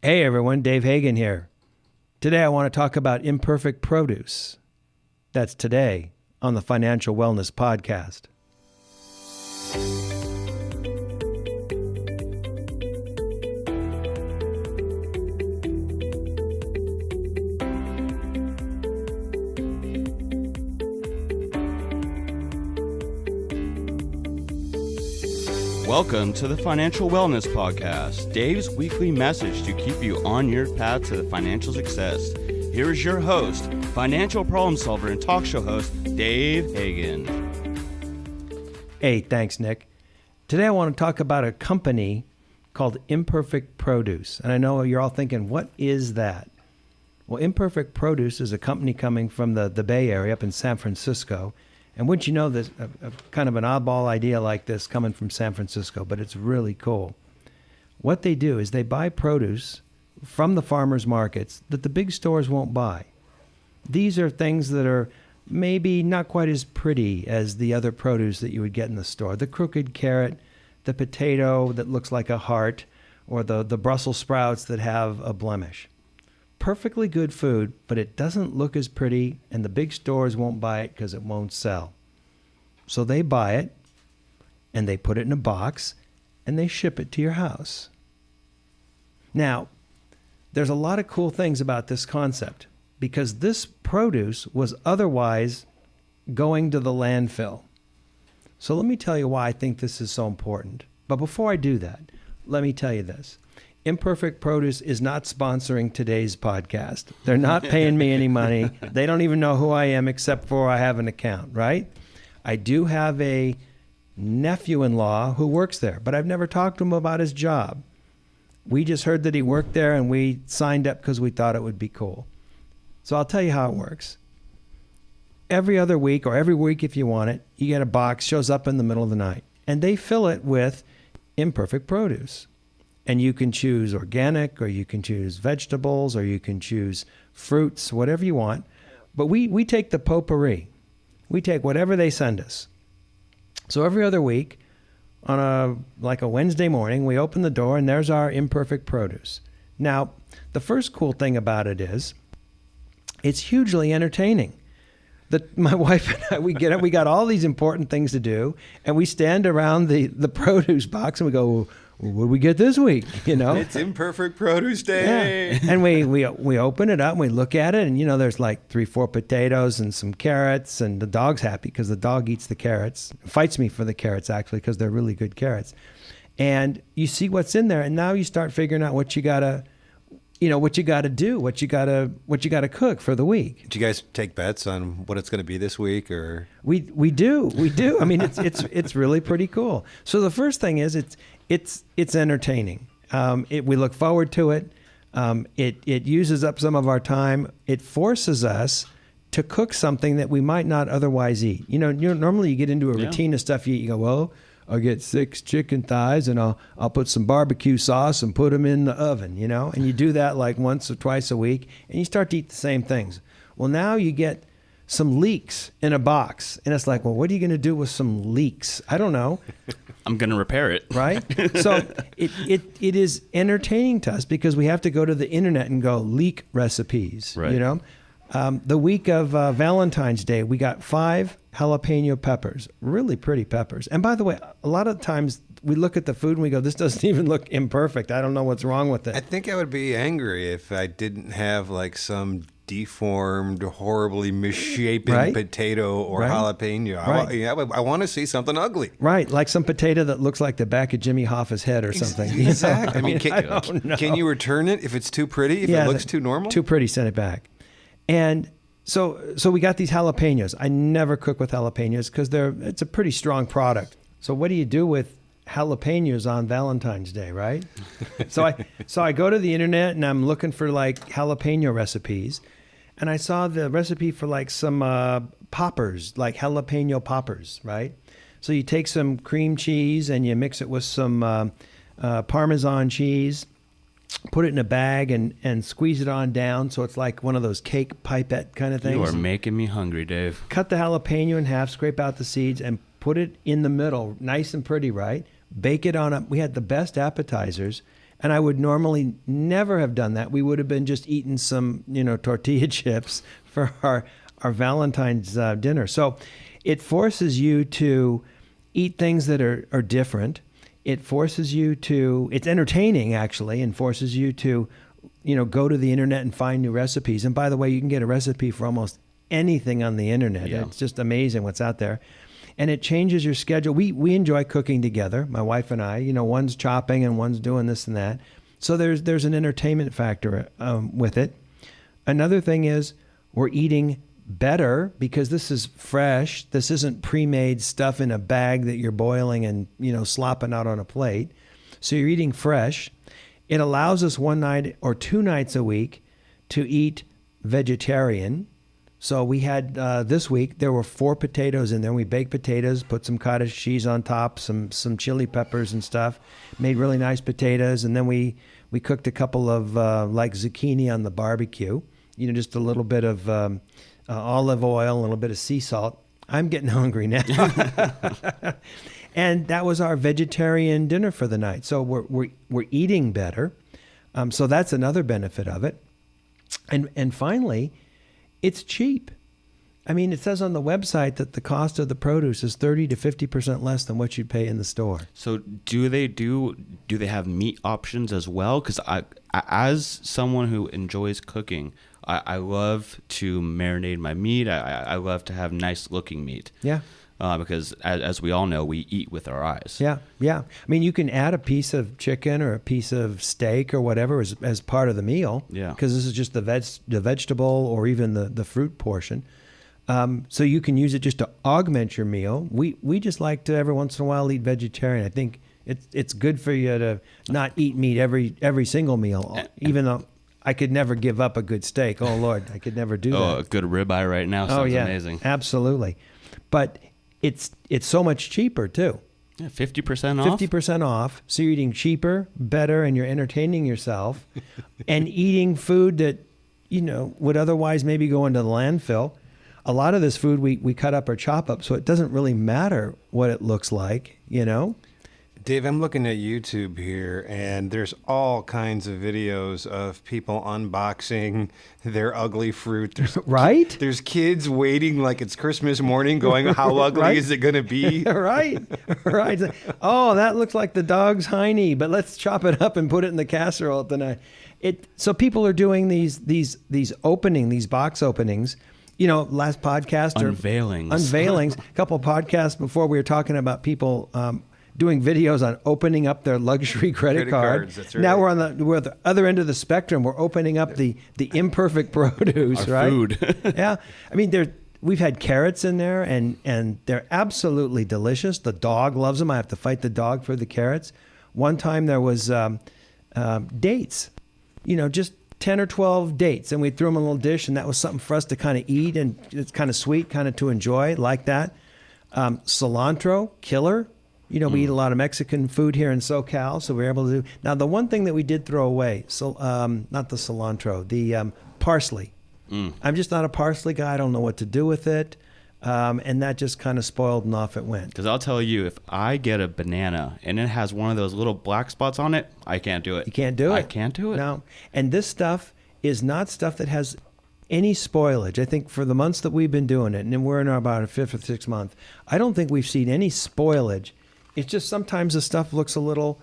Hey everyone, Dave Hagan here. Today I want to talk about imperfect produce. That's today on the Financial Wellness Podcast. Welcome to the Financial Wellness Podcast, Dave's weekly message to keep you on your path to financial success. Here is your host, financial problem solver and talk show host, Dave Hagan. Hey, thanks, Nick. Today I want to talk about a company called Imperfect Produce. And I know you're all thinking, what is that? Well, Imperfect Produce is a company coming from the Bay Area up in San Francisco. And wouldn't you know, there's a kind of an oddball idea like this coming from San Francisco, but it's really cool. What they do is they buy produce from the farmers markets that the big stores won't buy. These are things that are maybe not quite as pretty as the other produce that you would get in the store. The crooked carrot, the potato that looks like a heart, or the Brussels sprouts that have a blemish. Perfectly good food, but it doesn't look as pretty, and the big stores won't buy it because it won't sell. So they buy it, and they put it in a box, and they ship it to your house. Now, there's a lot of cool things about this concept, because this produce was otherwise going to the landfill. So let me tell you why I think this is so important. But before I do that, let me tell you this. Imperfect Produce is not sponsoring today's podcast. They're not paying me any money. They don't even know who I am except for I have an account, right? I do have a nephew-in-law who works there, but I've never talked to him about his job. We just heard that he worked there and we signed up because we thought it would be cool. So I'll tell you how it works. Every other week, or every week if you want it, you get a box, shows up in the middle of the night, and they fill it with imperfect produce. And you can choose organic, or you can choose vegetables, or you can choose fruits, whatever you want. But we take the potpourri. We take whatever they send us. So every other week, on a Wednesday morning, we open the door and there's our imperfect produce. Now, the first cool thing about it is it's hugely entertaining. My wife and I, we get up, we got all these important things to do, and we stand around the produce box and we go, what did we get this week? You know, it's Imperfect Produce Day. Yeah. And we open it up and we look at it, and there's like 3-4 potatoes and some carrots, and the dog's happy because the dog eats the carrots, fights me for the carrots actually because they're really good carrots. And you see what's in there, and now you start figuring out what you gotta do, what you gotta cook for the week. Do you guys take bets on what it's going to be this week, or? We do. I mean, it's really pretty cool. So the first thing is it's entertaining. We look forward to it. It uses up some of our time. It forces us to cook something that we might not otherwise eat. Normally you get into a routine of stuff you eat. You go, well, I'll get 6 chicken thighs and I'll put some barbecue sauce and put them in the oven, and you do that like once or twice a week, and you start to eat the same things. Well, now you get some leeks in a box, and it's like, well, what are you going to do with some leeks? I don't know. I'm going to repair it. Right? So it is entertaining to us because we have to go to the internet and go leek recipes, right. The week of Valentine's Day, we got 5 jalapeno peppers, really pretty peppers. And by the way, a lot of times we look at the food and we go, this doesn't even look imperfect. I don't know what's wrong with it. I think I would be angry if I didn't have like some deformed, horribly misshapen potato or jalapeno. I want to see something ugly. Right, like some potato that looks like the back of Jimmy Hoffa's head or something. Exactly. I mean, can you return it if it's too pretty, if it looks too normal? Too pretty, send it back. And so we got these jalapenos. I never cook with jalapenos because it's a pretty strong product. So what do you do with jalapenos on Valentine's Day, right? So I go to the internet and I'm looking for like jalapeno recipes, and I saw the recipe for like some poppers, like jalapeno poppers, right? So you take some cream cheese and you mix it with some Parmesan cheese, put it in a bag and squeeze it on down so it's like one of those cake pipette kind of things. You are making me hungry, Dave. Cut the jalapeno in half, scrape out the seeds, and put it in the middle, nice and pretty, right? Bake it on up. We had the best appetizers, And I would normally never have done that. We would have been just eating some, tortilla chips for our Valentine's dinner. So it forces you to eat things that are different. It forces you to, it's entertaining actually, and forces you to, go to the internet and find new recipes. And by the way, you can get a recipe for almost anything on the internet. Yeah. It's just amazing what's out there. And it changes your schedule. We enjoy cooking together, my wife and I. One's chopping and one's doing this and that. So there's an entertainment factor with it. Another thing is we're eating better because this is fresh. This isn't pre-made stuff in a bag that you're boiling and slopping out on a plate. So you're eating fresh. It allows us one night or 2 nights a week to eat vegetarian. So we had this week, there were 4 potatoes in there. We baked potatoes, put some cottage cheese on top, some chili peppers and stuff, made really nice potatoes. And then we cooked a couple of like zucchini on the barbecue, just a little bit of olive oil, a little bit of sea salt. I'm getting hungry now. And that was our vegetarian dinner for the night. So we're eating better. So that's another benefit of it. And finally, it's cheap. I mean, it says on the website that the cost of the produce is 30 to 50% less than what you'd pay in the store. So do they have meat options as well? Because as someone who enjoys cooking, I love to marinate my meat. I love to have nice looking meat. Yeah. Because as we all know, we eat with our eyes. Yeah. I mean, you can add a piece of chicken or a piece of steak or whatever as part of the meal. Yeah. Because this is just the vegetable or even the fruit portion. So you can use it just to augment your meal. We just like to every once in a while eat vegetarian. I think it's good for you to not eat meat every single meal, even though I could never give up a good steak. Oh Lord, I could never do that. Oh, a good ribeye right now sounds amazing. Absolutely. But it's so much cheaper too. Yeah, 50% off. 50% off. So you're eating cheaper, better, and you're entertaining yourself, and eating food that would otherwise maybe go into the landfill. A lot of this food we cut up or chop up, so it doesn't really matter what it looks like, Dave, I'm looking at YouTube here, and there's all kinds of videos of people unboxing their ugly fruit. Right? There's kids waiting like it's Christmas morning going, how ugly Right? is it going to be? Right. Oh, that looks like the dog's hiney, but let's chop it up and put it in the casserole tonight. So people are doing these box openings. Last podcast unveilings. A couple of podcasts before, we were talking about people doing videos on opening up their luxury credit card. Cards, that's right. Now we're at the other end of the spectrum. We're opening up the imperfect produce, Our right? food. Yeah, I mean we've had carrots in there, and they're absolutely delicious. The dog loves them. I have to fight the dog for the carrots. One time there was dates, just 10 or 12 dates, and we threw them in a little dish, and that was something for us to kind of eat, and it's kind of sweet, kind of to enjoy, like that. Cilantro, killer. We eat a lot of Mexican food here in SoCal, so we were able to do. Now, the one thing that we did throw away, not the cilantro, the parsley. I'm just not a parsley guy. I don't know what to do with it. And that just kind of spoiled, and off it went. Because I'll tell you, if I get a banana and it has one of those little black spots on it, I can't do it. You can't do it? I can't do it. No. And this stuff is not stuff that has any spoilage. I think for the months that we've been doing it, and we're in about a 5th or 6th month, I don't think we've seen any spoilage. It's just sometimes the stuff looks a little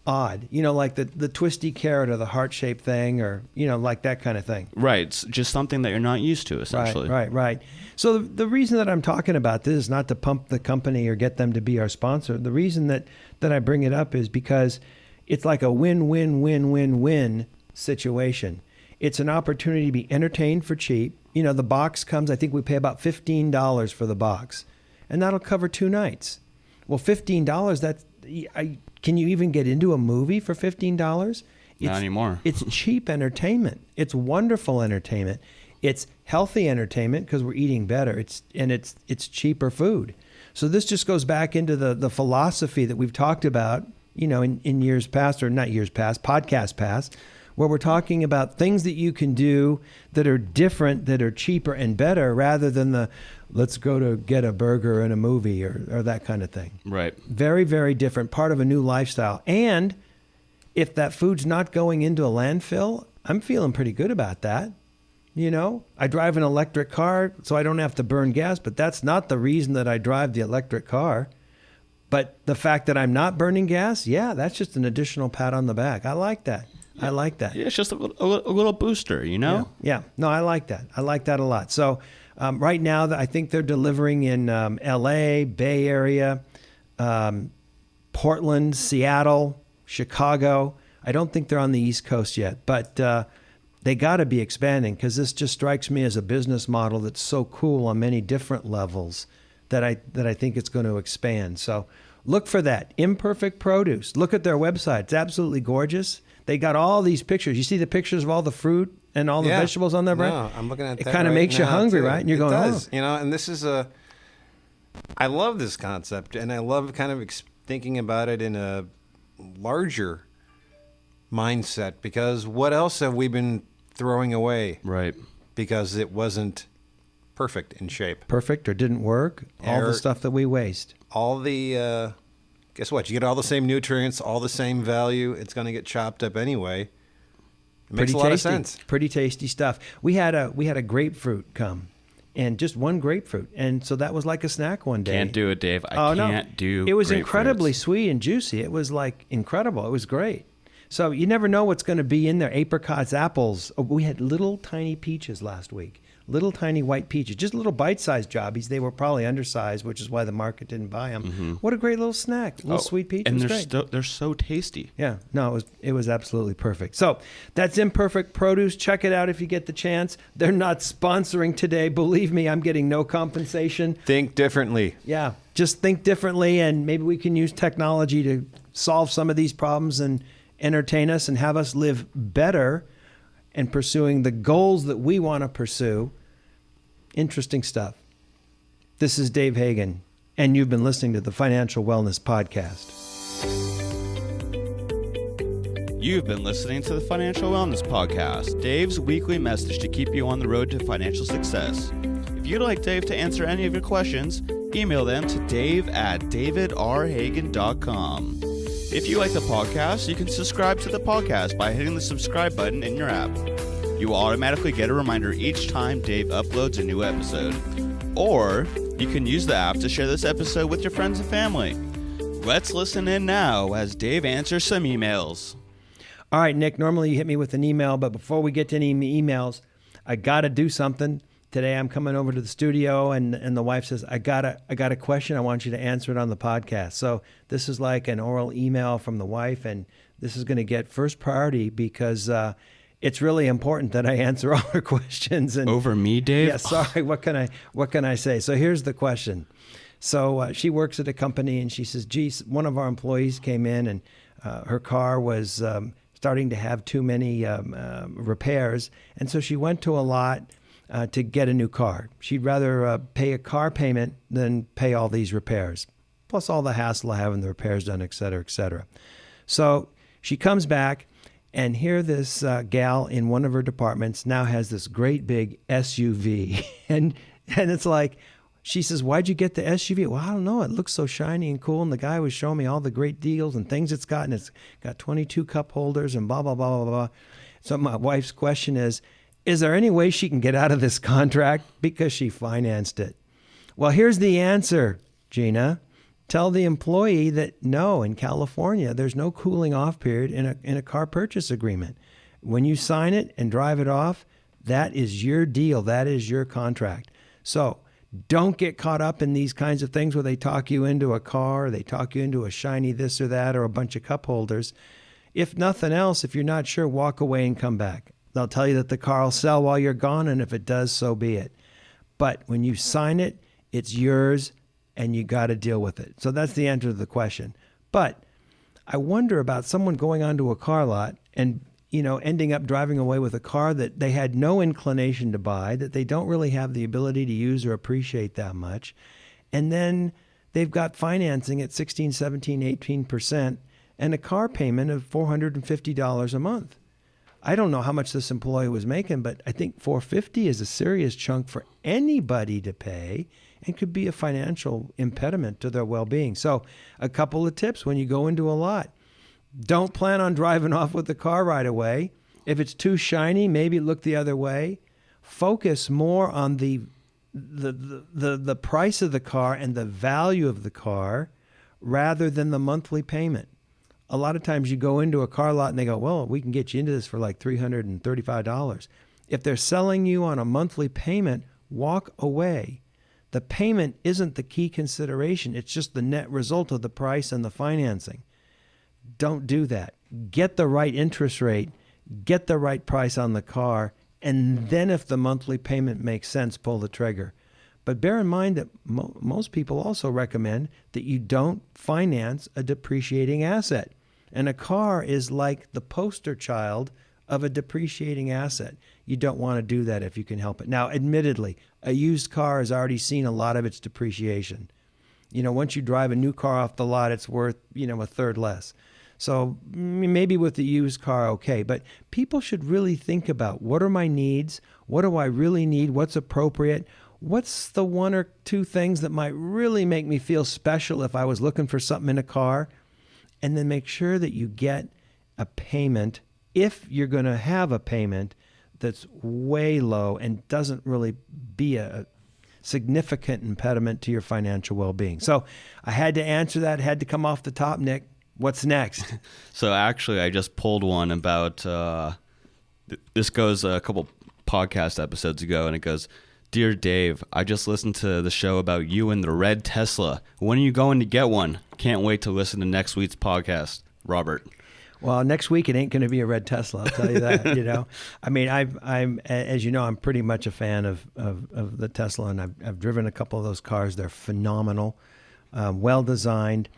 odd, like the twisty carrot or the heart-shaped thing, or, like that kind of thing. Right. It's just something that you're not used to, essentially. Right. So the reason that I'm talking about this is not to pump the company or get them to be our sponsor. The reason that I bring it up is because it's like a win-win-win-win-win situation. It's an opportunity to be entertained for cheap. The box comes, I think we pay about $15 for the box, and that'll cover 2 nights. Well, $15, can you even get into a movie for $15? Not anymore. It's cheap entertainment. It's wonderful entertainment. It's healthy entertainment because we're eating better. It's cheaper food. So this just goes back into the philosophy that we've talked about, in years past, or not years past, podcast past, where we're talking about things that you can do that are different, that are cheaper and better, rather than let's go to get a burger in a movie or that kind of thing. Right. Very, very different, part of a new lifestyle. And if that food's not going into a landfill, I'm feeling pretty good about that. You know, I drive an electric car so I don't have to burn gas, but that's not the reason that I drive the electric car. But the fact that I'm not burning gas, yeah, that's just an additional pat on the back. I like that. I like that. Yeah, it's just a little booster, you know? Yeah. No, I like that. I like that a lot. So right now, I think they're delivering in L.A., Bay Area, Portland, Seattle, Chicago. I don't think they're on the East Coast yet, but they got to be expanding, because this just strikes me as a business model that's so cool on many different levels that I think it's going to expand. So look for that. Imperfect Produce. Look at their website. It's absolutely gorgeous. They got all these pictures. You see the pictures of all the fruit and all the vegetables on their bread? No, I'm looking at that. It kind of makes you hungry, right? And you're going, does. You know, and this is I love this concept, and I love kind of thinking about it in a larger mindset, because what else have we been throwing away? Right. Because it wasn't perfect in shape. Perfect or didn't work. All the stuff that we waste. All the, guess what? You get all the same nutrients, all the same value. It's going to get chopped up anyway. It makes a lot of sense. Pretty tasty stuff. We had a grapefruit come, and just one grapefruit, and so that was like a snack one day. Can't do it, Dave. I can't do. It was incredibly sweet and juicy. It was like incredible. It was great. So you never know what's going to be in there. Apricots, apples. Oh, we had little tiny peaches last week. Little tiny white peaches, just little bite-sized jobbies. They were probably undersized, which is why the market didn't buy them. Mm-hmm. What a great little snack, little sweet peach. And they're so tasty. Yeah, no, it was absolutely perfect. So that's Imperfect Produce. Check it out if you get the chance. They're not sponsoring today. Believe me, I'm getting no compensation. Think differently. Yeah, just think differently, and maybe we can use technology to solve some of these problems and entertain us and have us live better and pursuing the goals that we want to pursue. Interesting stuff. This is Dave Hagan, and you've been listening to the Financial Wellness Podcast. You've been listening to the Financial Wellness Podcast, Dave's weekly message to keep you on the road to financial success. If you'd like Dave to answer any of your questions, email them to dave@davidrhagan.com. If you like the podcast, you can subscribe to the podcast by hitting the subscribe button in your app. You will automatically get a reminder each time Dave uploads a new episode. Or you can use the app to share this episode with your friends and family. Let's listen in now as Dave answers some emails. All right, Nick, normally you hit me with an email, but before we get to any emails, I got to do something. Today I'm coming over to the studio, and the wife says, I got a question. I want you to answer it on the podcast. So this is like an oral email from the wife, and this is going to get first priority because it's really important that I answer all her questions. And over me, Dave? Yeah, sorry. What can I say? So here's the question. So she works at a company, and she says, geez, one of our employees came in, and her car was starting to have too many repairs. And so she went to a lot to get a new car. She'd rather pay a car payment than pay all these repairs, plus all the hassle of having the repairs done, et cetera, et cetera. So she comes back, and here this gal in one of her departments now has this great big SUV. and it's like, she says, why'd you get the SUV? Well, I don't know. It looks so shiny and cool. And the guy was showing me all the great deals and things it's got. And it's got 22 cup holders and blah, blah, blah, blah, blah. So my wife's question is there any way she can get out of this contract because she financed it? Well, here's the answer, Gina. Tell the employee that no, in California, there's no cooling off period in a car purchase agreement. When you sign it and drive it off, that is your deal. That is your contract. So don't get caught up in these kinds of things where they talk you into a car, or they talk you into a shiny this or that, or a bunch of cup holders. If nothing else, if you're not sure, walk away and come back. They'll tell you that the car will sell while you're gone, and if it does, so be it. But when you sign it, it's yours, and you got to deal with it. So that's the answer to the question. But I wonder about someone going onto a car lot and, ending up driving away with a car that they had no inclination to buy, that they don't really have the ability to use or appreciate that much. And then they've got financing at 16, 17, 18% and a car payment of $450 a month. I don't know how much this employee was making, but I think $450 is a serious chunk for anybody to pay and could be a financial impediment to their well-being. So a couple of tips when you go into a lot. Don't plan on driving off with the car right away. If it's too shiny, maybe look the other way. Focus more on the price of the car and the value of the car rather than the monthly payment. A lot of times you go into a car lot and they go, well, we can get you into this for like $335. If they're selling you on a monthly payment, walk away. The payment isn't the key consideration. It's just the net result of the price and the financing. Don't do that. Get the right interest rate, get the right price on the car, and then if the monthly payment makes sense, pull the trigger. But bear in mind that most people also recommend that you don't finance a depreciating asset. And a car is like the poster child of a depreciating asset. You don't want to do that if you can help it. Now, admittedly, a used car has already seen a lot of its depreciation. Once you drive a new car off the lot, it's worth, a third less. So maybe with the used car, okay. But people should really think about, what are my needs? What do I really need? What's appropriate? What's the one or two things that might really make me feel special if I was looking for something in a car? And then make sure that you get a payment, if you're going to have a payment, that's way low and doesn't really be a significant impediment to your financial well-being. So I had to answer that, had to come off the top, Nick. What's next? So actually, I just pulled one about, this goes a couple podcast episodes ago, and it goes, Dear Dave, I just listened to the show about you and the red Tesla. When are you going to get one? Can't wait to listen to next week's podcast. Robert. Well, next week it ain't going to be a red Tesla. I'll tell you that. I mean, I'm as you know, I'm pretty much a fan of the Tesla, and I've driven a couple of those cars. They're phenomenal, well designed.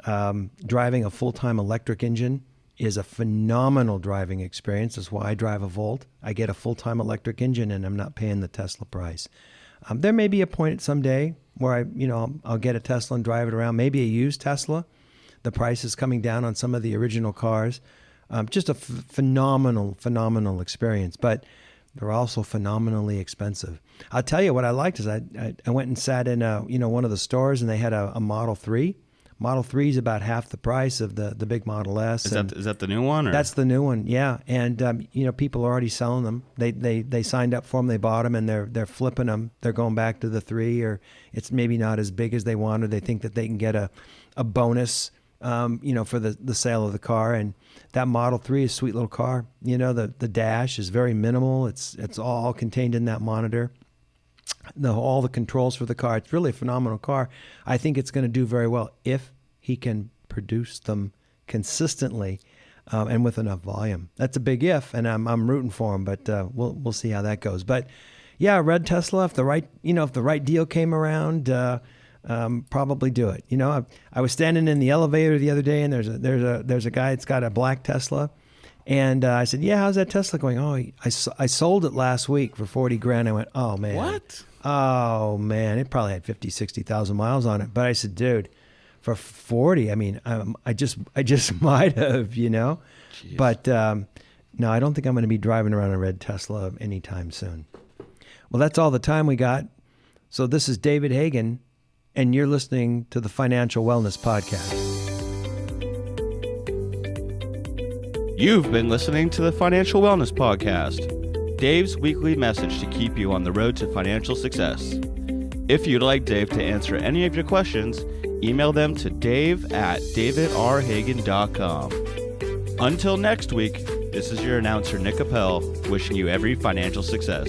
Driving a full-time electric engine is a phenomenal driving experience. That's why I drive a Volt. I get a full-time electric engine, and I'm not paying the Tesla price. There may be a point someday where I'll get a Tesla and drive it around. Maybe a used Tesla. The price is coming down on some of the original cars. Just a phenomenal experience. But they're also phenomenally expensive. I'll tell you what I liked is I went and sat in one of the stores, and they had a Model 3. Model 3 is about half the price of the big Model S. Is that the new one? Or? That's the new one, yeah. And people are already selling them. They signed up for them, they bought them, and they're flipping them. They're going back to the 3, or it's maybe not as big as they wanted. They think that they can get a bonus, for the sale of the car. And that Model 3 is a sweet little car. The dash is very minimal. It's all contained in that monitor. All the controls for the car. It's really a phenomenal car. I think it's going to do very well if he can produce them consistently and with enough volume. That's a big if, and I'm rooting for him. But we'll see how that goes. But yeah, red Tesla. If the right deal came around, probably do it. I was standing in the elevator the other day, and there's a guy that's got a black Tesla. And I said, yeah, how's that Tesla going? Oh, I sold it last week for $40,000. I went, oh, man. What? Oh, man. It probably had 50, 60,000 miles on it. But I said, dude, for 40, I mean, I just might have, Jeez. But no, I don't think I'm going to be driving around a red Tesla anytime soon. Well, that's all the time we got. So this is David Hagan, and you're listening to the Financial Wellness Podcast. You've been listening to the Financial Wellness Podcast, Dave's weekly message to keep you on the road to financial success. If you'd like Dave to answer any of your questions, email them to dave@davidrhagan.com. Until next week, this is your announcer, Nick Appel, wishing you every financial success.